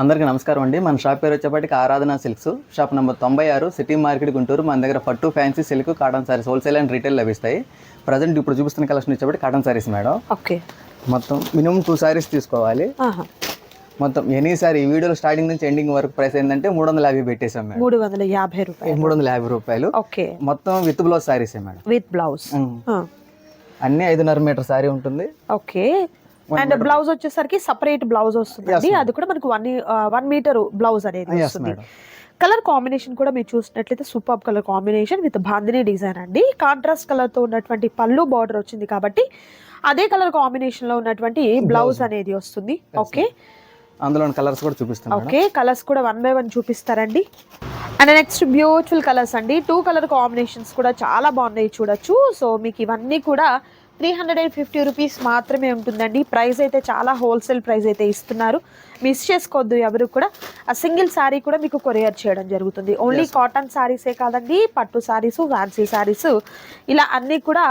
అందరికీ నమస్కారం అండి. మన షాప్ పేరు వచ్చేప్పటికి Aradhana silks, shop number 96, city market, Guntur. మన దగ్గర పట్టు, fancy, silk, cotton saris wholesale and retail లభిస్తాయి. ప్రజెంట్ ఇప్పుడు చూపిస్తున్న కలెక్షన్ వచ్చేప్పటి కాటన్ సారీస్ మేడం. ఓకే, మొత్తం మినిమం 2 సారీస్ తీసుకోవాలి. మొత్తం ఎనీ సారీ ఈ వీడియోలో స్టార్టింగ్ నుంచి ఎండింగ్ వరకు ప్రైస్ ఏంటంటే 350 పెట్టేసాం మేడం. 350 రూపాయలు. 350 రూపాయలు. ఓకే, మొత్తం with blouse saris madam. With blouse అన్ని 5.5 మీటర్ సారీ ఉంటుంది. ఓకే, అండ్ బ్లౌజ్ వచ్చేసరికి సపరేట్ బ్లౌజ్ వస్తుంది. అది కూడా మనకు 1 మీటర్ బ్లౌజ్ అనేది వస్తుంది. కలర్ కాంబినేషన్ కూడా మీరు చూసినట్లయితే super colour combination with bandhani design అండి. కాంట్రాస్ట్ కలర్ తో ఉన్నటువంటి పళ్ళు బార్డర్ వచ్చింది కాబట్టి అదే కలర్ కాంబినేషన్ లో ఉన్నటువంటి బ్లౌజ్ అనేది వస్తుంది. ఓకే, అందులో కలర్స్ కూడా చూపిస్తాను. ఓకే, కలర్స్ కూడా 1 by 1 చూపిస్తారండి. అండ్ నెక్స్ట్ బ్యూటిఫుల్ కలర్స్ అండి. 2 కలర్ కాంబినేషన్స్ కూడా చాలా బాగున్నాయి చూడొచ్చు. సో మీకు ఇవన్నీ కూడా 350 రూపీస్ మాత్రమే ఉంటుందండి. ప్రైస్ అయితే చాలా హోల్సేల్ ప్రైస్ అయితే ఇస్తున్నారు. మిస్ చేసుకోవద్దు ఎవరు కూడా. ఆ సింగిల్ శారీ కూడా మీకు కొరియర్ చేయడం జరుగుతుంది. ఓన్లీ కాటన్ శారీసే కాదండి, పట్టు శారీస్, ఫ్యాన్సీ శారీస్, ఇలా అన్నీ కూడా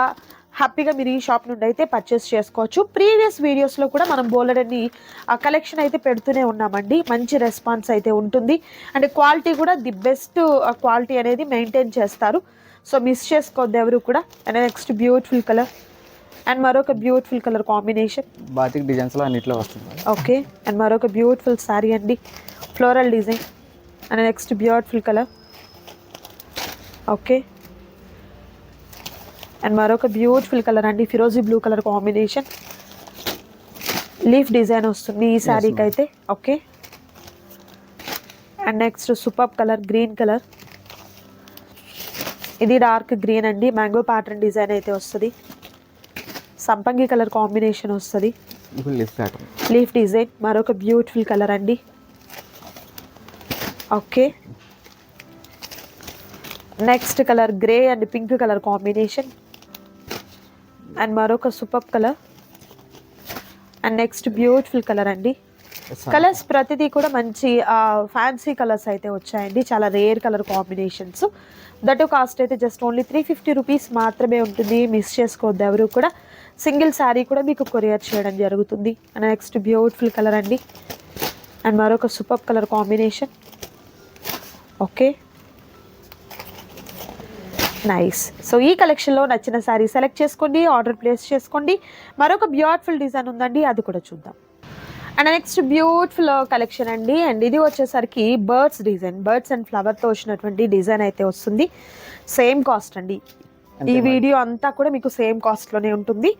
హ్యాపీగా మీరు ఈ షాప్ నుండి అయితే పర్చేస్ చేసుకోవచ్చు. ప్రీవియస్ వీడియోస్లో కూడా మనం బోలెడన్ని కలెక్షన్ అయితే పెడుతూనే ఉన్నామండి. మంచి రెస్పాన్స్ అయితే ఉంటుంది. అండ్ క్వాలిటీ కూడా ది బెస్ట్ క్వాలిటీ అనేది మెయింటైన్ చేస్తారు. సో మిస్ చేసుకోవద్దు ఎవరు కూడా. And next beautiful colour and మరొక beautiful colour combination batik designs లో అన్నిట్లో వస్తుంది. ఓకే, అండ్ మరొక బ్యూటిఫుల్ శారీ అండి, floral design. And next beautiful colour. Okay, and మరొక బ్యూటిఫుల్ కలర్ అండి, ఫిరోజీ blue colour combination. Leaf design వస్తుంది ఈ శారీకి అయితే. Okay, and next super colour, green colour. ఇది డార్క్ గ్రీన్ అండి, మ్యాంగో ప్యాటర్న్ డిజైన్ అయితే వస్తుంది. సంపంగి కలర్ కాంబినేషన్ వస్తుంది, లీఫ్ డిజైన్. మరొక బ్యూటిఫుల్ కలర్ అండి. Okay, next colour grey and pink colour combination. And మరొక super colour. And next beautiful colour అండి. కలర్స్ ప్రతిదీ కూడా మంచి ఫ్యాన్సీ కలర్స్ అయితే వచ్చాయండి. చాలా rare colour combinations. That cost అయితే జస్ట్ ఓన్లీ 350 రూపీస్ మాత్రమే ఉంటుంది. మిస్ చేసుకోవద్దు ఎవరు కూడా. సింగిల్ శారీ కూడా మీకు కొరియర్ చేయడం జరుగుతుంది. అండ్ నెక్స్ట్ బ్యూటిఫుల్ కలర్ అండి. అండ్ మరొక super colour combination. Okay, nice. So ఈ కలెక్షన్లో నచ్చిన శారీ సెలెక్ట్ చేసుకోండి, ఆర్డర్ ప్లేస్ చేసుకోండి. మరొక బ్యూటిఫుల్ డిజైన్ ఉందండి, అది కూడా చూద్దాం. అండ్ నెక్స్ట్ బ్యూటిఫుల్ కలెక్షన్ అండి. అండ్ ఇది వచ్చేసరికి బర్డ్స్ డిజైన్, బర్డ్స్ అండ్ ఫ్లవర్తో వచ్చినటువంటి డిజైన్ అయితే వస్తుంది. సేమ్ కాస్ట్ అండి. ఈ వీడియో అంతా కూడా మీకు సేమ్ కాస్ట్లోనే ఉంటుంది.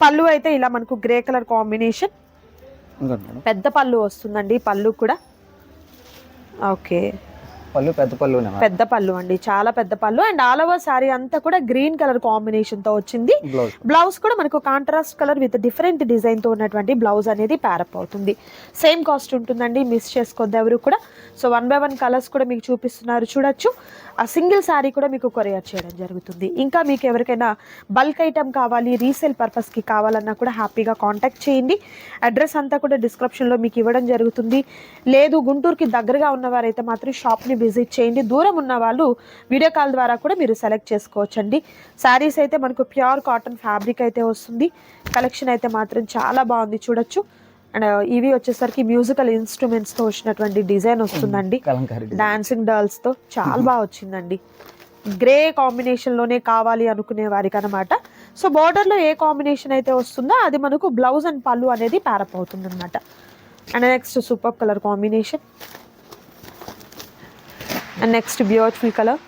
పళ్ళు అయితే ఇలా మనకు గ్రే కలర్ కాంబినేషన్, పెద్ద పళ్ళు వస్తుందండి. పళ్ళు కూడా ఓకే, పెద్ద పళ్ళు అండి, చాలా పెద్ద పళ్ళు. అండ్ ఆల్ ఓవర్ శారీ అంతా కూడా గ్రీన్ కలర్ కాంబినేషన్ తో వచ్చింది. బ్లౌజ్ కూడా మనకు contrast colour with different design తో ఉన్నటువంటి బ్లౌజ్ అనేది ప్యారప్ అవుతుంది. సేమ్ కాస్ట్ ఉంటుందండి, మిస్ చేసుకోవద్దు ఎవరు కూడా. సో 1 by 1 కలర్స్ కూడా మీకు చూపిస్తున్నారు చూడొచ్చు. ఆ సింగిల్ శారీ కూడా మీకు కొరియర్ చేయడం జరుగుతుంది. ఇంకా మీకు ఎవరికైనా బల్క్ ఐటమ్ కావాలి, రీసేల్ పర్పస్కి కావాలన్నా కూడా హ్యాపీగా కాంటాక్ట్ చేయండి. అడ్రస్ అంతా కూడా డిస్క్రిప్షన్లో మీకు ఇవ్వడం జరుగుతుంది. లేదు గుంటూరుకి దగ్గరగా ఉన్నవారైతే మాత్రం షాప్ని విజిట్ చేయండి. దూరం ఉన్న వాళ్ళు వీడియో కాల్ ద్వారా కూడా మీరు సెలెక్ట్ చేసుకోవచ్చండి. శారీస్ అయితే మనకు ప్యూర్ కాటన్ ఫ్యాబ్రిక్ అయితే వస్తుంది. కలెక్షన్ అయితే మాత్రం చాలా బాగుంది చూడొచ్చు. అండ్ ఇవి వచ్చేసరికి మ్యూజికల్ ఇన్స్ట్రుమెంట్స్తో వచ్చినటువంటి డిజైన్ వస్తుందండి. డాన్సింగ్ డాల్స్తో చాలా బాగా వచ్చిందండి. గ్రే కాంబినేషన్లోనే కావాలి అనుకునే వారికి అనమాట. సో బార్డర్లో ఏ కాంబినేషన్ అయితే వస్తుందో అది మనకు బ్లౌజ్ అండ్ పళ్ళు అనేది ప్యారప్ అవుతుంది అనమాట. And next super colour combination. And next beautiful colour.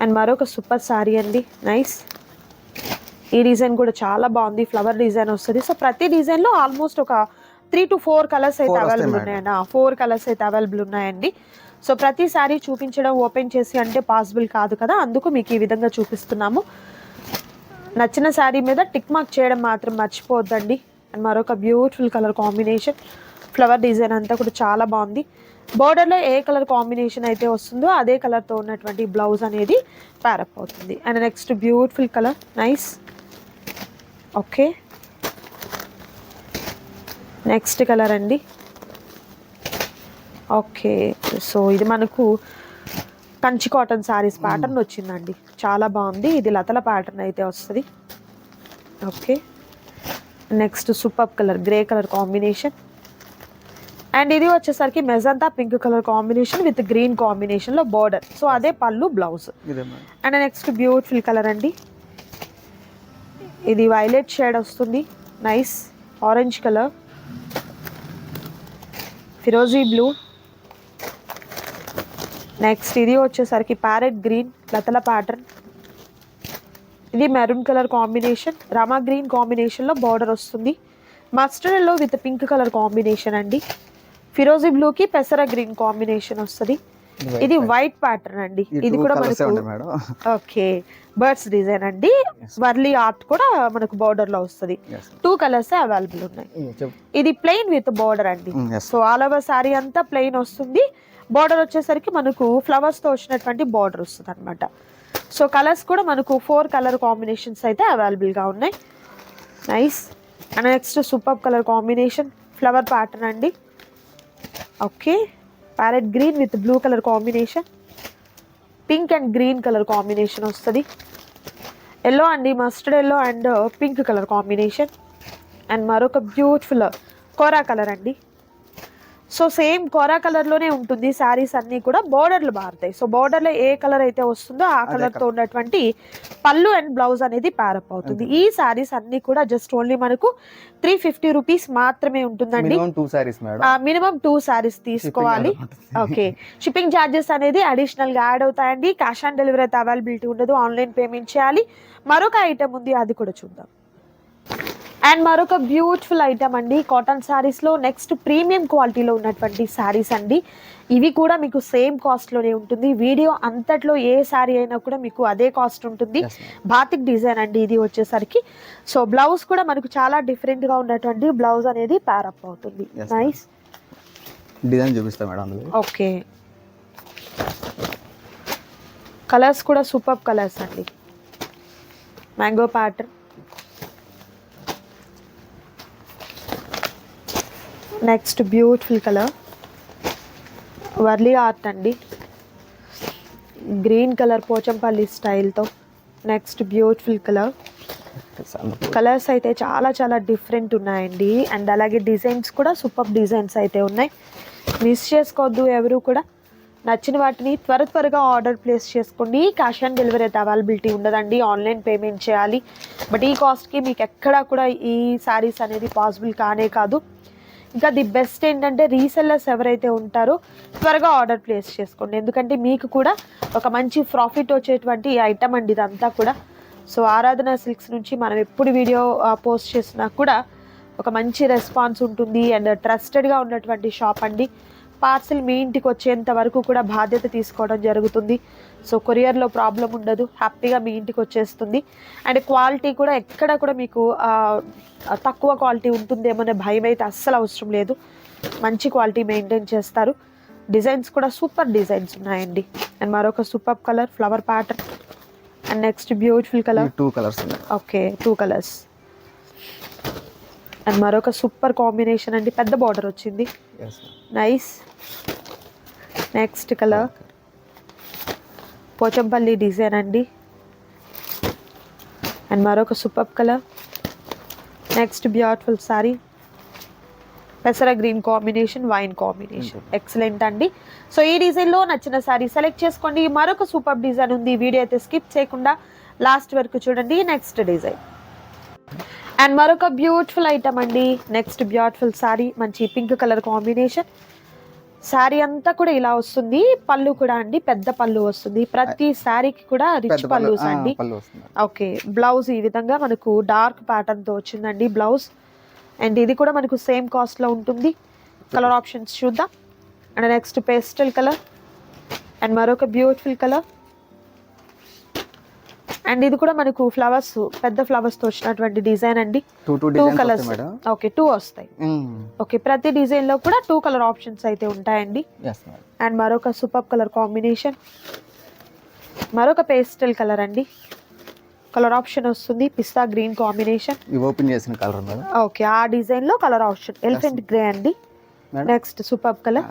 And మరొక సూపర్ సారీ అండి, నైస్. ఈ డిజైన్ కూడా చాలా బాగుంది, ఫ్లవర్ డిజైన్ వస్తుంది. సో ప్రతి డిజైన్లో ఆల్మోస్ట్ ఒక 3 to 4 కలర్స్ అయితే అవైలబుల్ ఉన్నాయండి. 4 కలర్స్ అయితే అవైలబుల్ ఉన్నాయండి. సో ప్రతి సారీ చూపించడం ఓపెన్ చేసి అంటే పాసిబుల్ కాదు కదా, అందుకు మీకు ఈ విధంగా చూపిస్తున్నాము. నచ్చిన శారీ మీద టిక్ మార్క్ చేయడం మాత్రం మర్చిపోవద్దండి. అండ్ మరొక beautiful colour combination, flower design అంతా కూడా చాలా బాగుంది. బోర్డర్లో ఏ కలర్ కాంబినేషన్ అయితే వస్తుందో అదే కలర్తో ఉన్నటువంటి బ్లౌజ్ అనేది ప్యారప్ అవుతుంది. And next beautiful colour, nice. Okay, next colour అండి. ఓకే, సో ఇది మనకు కంచి కాటన్ శారీస్ ప్యాటర్న్ వచ్చిందండి, చాలా బాగుంది. ఇది లతల ప్యాటర్న్ అయితే వస్తుంది. Okay, next super colour, grey colour combination. And ఇది వచ్చేసరికి magenta pink colour combination with green combination లో బార్డర్. సో అదే పళ్ళు blouse. And next beautiful colour అండి, ఇది వైలెట్ షేడ్ వస్తుంది, నైస్ ఆరెంజ్ కలర్, ఫిరోజీ బ్లూ. నెక్స్ట్ ఇది వచ్చేసరికి ప్యారెట్ గ్రీన్ లతల ప్యాటర్న్, ఇది మెరూన్ కలర్ కాంబినేషన్, రామా గ్రీన్ కాంబినేషన్లో బార్డర్ వస్తుంది, mustard yellow with pink colour combination అండి, ఫిరోజీ బ్లూకి పెసర గ్రీన్ కాంబినేషన్ వస్తుంది. ఇది వైట్ ప్యాటర్న్ అండి, ఇది కూడా మనకు ఓకే బర్డ్స్ డిజైన్ అండి, వర్లీ ఆర్ట్ కూడా మనకు బార్డర్ లో వస్తుంది. 2 కలర్స్ అవైలబుల్ ఉన్నాయి. ఇది ప్లెయిన్ విత్ బార్డర్ అండి. సో ఆల్ ఓవర్ సారీ అంతా ప్లెయిన్ వస్తుంది, బార్డర్ వచ్చేసరికి మనకు ఫ్లవర్స్ తో వచ్చినటువంటి బార్డర్ వస్తుంది అనమాట. సో కలర్స్ కూడా మనకు 4 కలర్ కాంబినేషన్స్ అయితే అవైలబుల్ గా ఉన్నాయి. Nice. And next super colour combination flower pattern అండి. Okay, parrot green with blue colour combination, pink and green colour combination వస్తుంది, ఎల్లో అండి mustard yellow and pink colour combination. And మరొక beautiful kora colour అండి. So same kora కలర్లోనే ఉంటుంది శారీస్ అన్నీ కూడా, బోర్డర్లు మారుతాయి. సో బోర్డర్లో ఏ కలర్ అయితే వస్తుందో ఆ కలర్తో ఉన్నటువంటి పళ్ళు అండ్ బ్లౌజ్ అనేది ప్యారప్ అవుతుంది. ఈ శారీస్ అన్నీ కూడా జస్ట్ ఓన్లీ మనకు 350 రూపీస్ మాత్రమే ఉంటుందండి. మినిమం 2 శారీస్ తీసుకోవాలి. ఓకే, షిప్పింగ్ ఛార్జెస్ అనేది అడిషనల్ గా యాడ్ అవుతాయండి. క్యాష్ ఆన్ డెలివరీ అయితే అవైలబిలిటీ ఉండదు, ఆన్లైన్ పేమెంట్ చేయాలి. మరొక ఐటమ్ ఉంది, అది కూడా చూద్దాం. అండ్ మరొక బ్యూటిఫుల్ ఐటమ్ అండి కాటన్ శారీస్లో నెక్స్ట్ ప్రీమియం క్వాలిటీలో ఉన్నటువంటి శారీస్ అండి. ఇవి కూడా మీకు సేమ్ కాస్ట్లోనే ఉంటుంది. వీడియో అంతట్లో ఏ శారీ అయినా కూడా మీకు అదే కాస్ట్ ఉంటుంది. బాతిక్ డిజైన్ అండి ఇది వచ్చేసరికి. సో బ్లౌజ్ కూడా మనకు చాలా డిఫరెంట్గా ఉన్నటువంటి బ్లౌజ్ అనేది ప్యారప్ అవుతుంది. నైస్ డిజైన్ చూపిస్తా మేడం. ఓకే, కలర్స్ కూడా సూపర్ కలర్స్ అండి. Mango pattern, next beautiful colour Warli art అండి, గ్రీన్ కలర్ పోచంపల్లి స్టైల్తో. నెక్స్ట్ బ్యూటిఫుల్ కలర్, కలర్స్ అయితే చాలా చాలా డిఫరెంట్ ఉన్నాయండి. అండ్ అలాగే డిజైన్స్ కూడా సూపర్ డిజైన్స్ అయితే ఉన్నాయి. మిస్ చేసుకోవద్దు ఎవరు కూడా. నచ్చిన వాటిని త్వరగా ఆర్డర్ ప్లేస్ చేసుకోండి. క్యాష్ ఆన్ డెలివరీ అయితే అవైలబిలిటీ ఉండదండి, ఆన్లైన్ పేమెంట్ చేయాలి. బట్ ఈ కాస్ట్కి మీకు ఎక్కడా కూడా ఈ శారీస్ అనేది పాసిబుల్ కానే కాదు. ఇంకా ది బెస్ట్ ఏంటంటే రీసెల్లర్స్ ఎవరైతే ఉంటారో త్వరగా ఆర్డర్ ప్లేస్ చేసుకోండి, ఎందుకంటే మీకు కూడా ఒక మంచి ప్రాఫిట్ వచ్చేటువంటి ఐటమ్ అండి ఇదంతా కూడా. సో ఆరాధన సిల్క్స్ నుంచి మనం ఎప్పుడు వీడియో పోస్ట్ చేసినా కూడా ఒక మంచి రెస్పాన్స్ ఉంటుంది. అండ్ ట్రస్టెడ్గా ఉన్నటువంటి షాప్ అండి. పార్సిల్ మీ ఇంటికి వచ్చేంత వరకు కూడా బాధ్యత తీసుకోవడం జరుగుతుంది. సో కొరియర్లో ప్రాబ్లం ఉండదు, హ్యాపీగా మీ ఇంటికి వచ్చేస్తుంది. అండ్ క్వాలిటీ కూడా ఎక్కడ కూడా మీకు తక్కువ క్వాలిటీ ఉంటుందేమనే భయం అయితే అస్సలు అవసరం లేదు. మంచి క్వాలిటీ మెయింటైన్ చేస్తారు. డిజైన్స్ కూడా సూపర్ డిజైన్స్ ఉన్నాయండి. అండ్ మరొక super colour flower pattern. And next beautiful colour, 2 colours. Okay 2 colours. And మరొక సూపర్ కాంబినేషన్ అండి, పెద్ద బార్డర్ వచ్చింది, nice. Next colour Pochampally design అండి. అండ్ మరొక super colour. Next beautiful sari పెసర green combination, wine combination, excellent అండి. సో ఈ డిజైన్లో నచ్చిన సారీ సెలెక్ట్ చేసుకోండి. మరొక సూపర్ డిజైన్ ఉంది, వీడియో అయితే స్కిప్ చేయకుండా లాస్ట్ వరకు చూడండి. నెక్స్ట్ డిజైన్ అండ్ మరొక బ్యూటిఫుల్ ఐటమ్ అండి. నెక్స్ట్ బ్యూటిఫుల్ సారీ, మంచి పింక్ కలర్ కాంబినేషన్. శారీ అంతా కూడా ఇలా వస్తుంది, పళ్ళు కూడా అండి పెద్ద పళ్ళు వస్తుంది. ప్రతి శారీకి కూడా రిచ్ పళ్ళుస్ అండి. ఓకే, బ్లౌజ్ ఈ విధంగా మనకు డార్క్ ప్యాటర్న్ తో వచ్చిందండి బ్లౌజ్. అండ్ ఇది కూడా మనకు సేమ్ కాస్ట్ లో ఉంటుంది. కలర్ ఆప్షన్స్ చూద్దాం. And next pastel colour and మరొక బ్యూటిఫుల్ కలర్. అండ్ ఇది కూడా మనకు ఫ్లవర్స్, పెద్ద ఫ్లవర్స్ తో వచ్చినటువంటి డిజైన్ అండి. 2 కలర్స్, ఓకే 2 వస్తాయి. ఓకే, ప్రతి డిజైన్ లో కూడా 2 కలర్ ఆప్షన్స్ అయితే ఉంటాయండి. అండ్ మరొక సూపర్ కలర్ కాంబినేషన్, మరొక పేస్టల్ కలర్ అండి. కలర్ ఆప్షన్ వస్తుంది పిస్తా గ్రీన్ కాంబినేషన్. ఓపెన్ చేసిన కలర్ మేడం. ఓకే, ఆ డిజైన్ లో కలర్ ఆప్షన్ ఎలిఫెంట్ గ్రే అండి. నెక్స్ట్ సూపర్ కలర్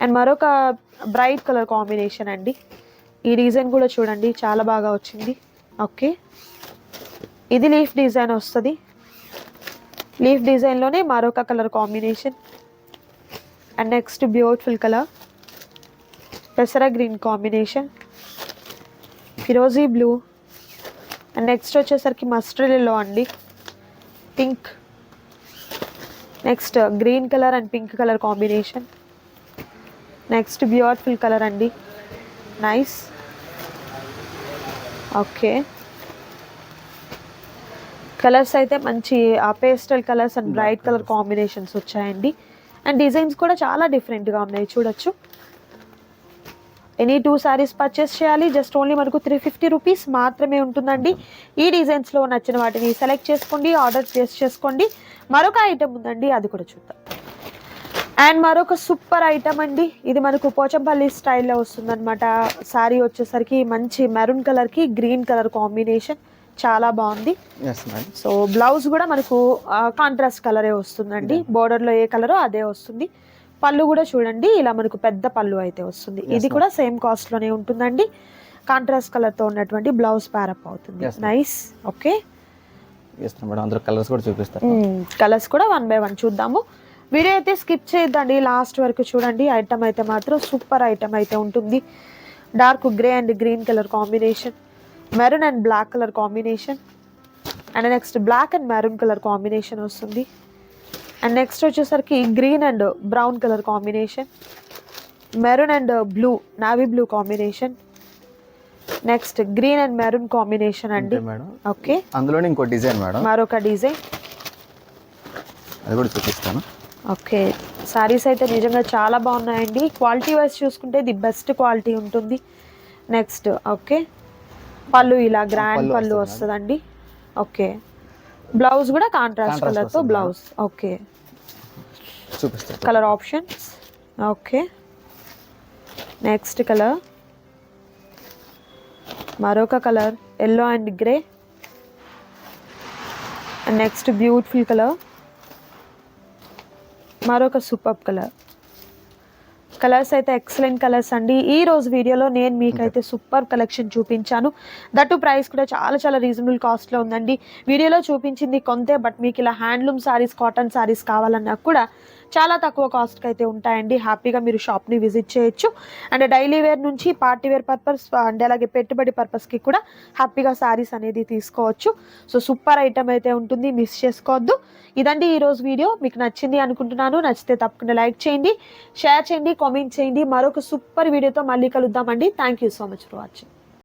అండ్ మరొక బ్రైట్ కలర్ కాంబినేషన్ అండి. ఈ డిజైన్ కూడా చూడండి చాలా బాగా వచ్చింది. ఓకే, ఇది లీఫ్ డిజైన్ వస్తుంది. లీఫ్ డిజైన్లోనే మరొక colour combination. And next beautiful colour పెసర గ్రీన్ కాంబినేషన్, ఫిరోజీ బ్లూ. అండ్ నెక్స్ట్ వచ్చేసరికి మస్టర్డ్ ఎల్లో అండి, pink. Next green colour and pink colour combination. Next beautiful colour అండి, నైస్. ఓకే, కలర్స్ అయితే మంచి pastel colours and bright colour combinations వచ్చాయండి. And designs కూడా చాలా డిఫరెంట్గా ఉన్నాయి, చూడొచ్చు. ఎనీ 2 సారీస్ పర్చేస్ చేయాలి, జస్ట్ ఓన్లీ మనకు 350 రూపీస్ మాత్రమే ఉంటుందండి. ఈ డిజైన్స్లో నచ్చిన వాటిని సెలెక్ట్ చేసుకోండి, ఆర్డర్ ప్లేస్ చేసుకోండి. మరొక ఐటమ్ ఉందండి, అది కూడా చూద్దాం. అండ్ మరొక సూపర్ ఐటమ్ అండి, ఇది మనకు పోచంపల్లి స్టైల్లో వస్తుందన్నమాట. శారీ వచ్చేసరికి మంచి మెరూన్ కలర్కి గ్రీన్ కలర్ కాంబినేషన్, చాలా బాగుంది. సో బ్లౌజ్ కూడా మనకు కాంట్రాస్ట్ కలరే వస్తుందండి, బోర్డర్లో ఏ కలరో అదే వస్తుంది. పళ్ళు కూడా చూడండి, ఇలా మనకు పెద్ద పళ్ళు అయితే వస్తుంది. ఇది కూడా సేమ్ కాస్ట్ లోనే ఉంటుందండి. కాంట్రాస్ట్ కలర్ తో ఉన్నటువంటి బ్లౌజ్ ప్యారప్ అవుతుంది, నైస్. ఓకే, అందులో కలర్స్ కూడా చూపిస్తారు. కలర్స్ కూడా 1 by 1 చూద్దాము. వీడియో అయితే స్కిప్ చేయొద్దండి, లాస్ట్ వరకు చూడండి. ఐటమ్ అయితే మాత్రం సూపర్ ఐటమ్ అయితే ఉంటుంది. Dark grey and green colour combination, maroon and black colour combination. And next black and maroon colour combination వస్తుంది. అండ్ నెక్స్ట్ వచ్చేసరికి green and brown colour combination, maroon and blue, navy blue combination. Next green and maroon combination అండి. Okay, అందులోనే ఇంకో design madam, మరొక design, అది కూడా చూపిస్తాను. Okay, saris అయితే నిజంగా చాలా బాగున్నాయండి. క్వాలిటీ వైజ్ చూసుకుంటే ది బెస్ట్ క్వాలిటీ ఉంటుంది. నెక్స్ట్ ఓకే, పళ్ళు ఇలా గ్రాండ్ పళ్ళు వస్తుందండి. ఓకే, బ్లౌజ్ కూడా కాంట్రాస్ట్ కలర్తో blouse. Okay, colour options. Okay, next colour మరొక colour yellow and grey. And next beautiful colour మరొక సూపర్ కలర్. కలర్స్ అయితే ఎక్సలెంట్ కలర్స్ అండి. ఈ రోజు వీడియోలో నేను మీకైతే సూపర్ కలెక్షన్ చూపించాను. దట్టు ప్రైస్ కూడా చాలా చాలా రీజనబుల్ కాస్ట్లో ఉందండి. వీడియోలో చూపించింది కొంతే, బట్ మీకు ఇలా హ్యాండ్లూమ్ సారీస్, కాటన్ సారీస్ కావాలన్నా కూడా చాలా తక్కువ కాస్ట్కి అయితే ఉంటాయండి. హ్యాపీగా మీరు షాప్ని విజిట్ చేయొచ్చు. అండ్ డైలీ వేర్ నుంచి పార్టీ వేర్ పర్పస్ అండ్ అలాగే పెట్టుబడి పర్పస్కి కూడా హ్యాపీగా సారీస్ అనేది తీసుకోవచ్చు. సో సూపర్ ఐటమ్ అయితే ఉంటుంది, మిస్ చేసుకోవద్దు. ఇదండి ఈరోజు వీడియో. మీకు నచ్చింది అనుకుంటున్నాను. నచ్చితే తప్పకుండా లైక్ చేయండి, షేర్ చేయండి, కామెంట్ చేయండి. మరొక సూపర్ వీడియోతో మళ్ళీ కలుద్దామండి. Thank you so much for watching.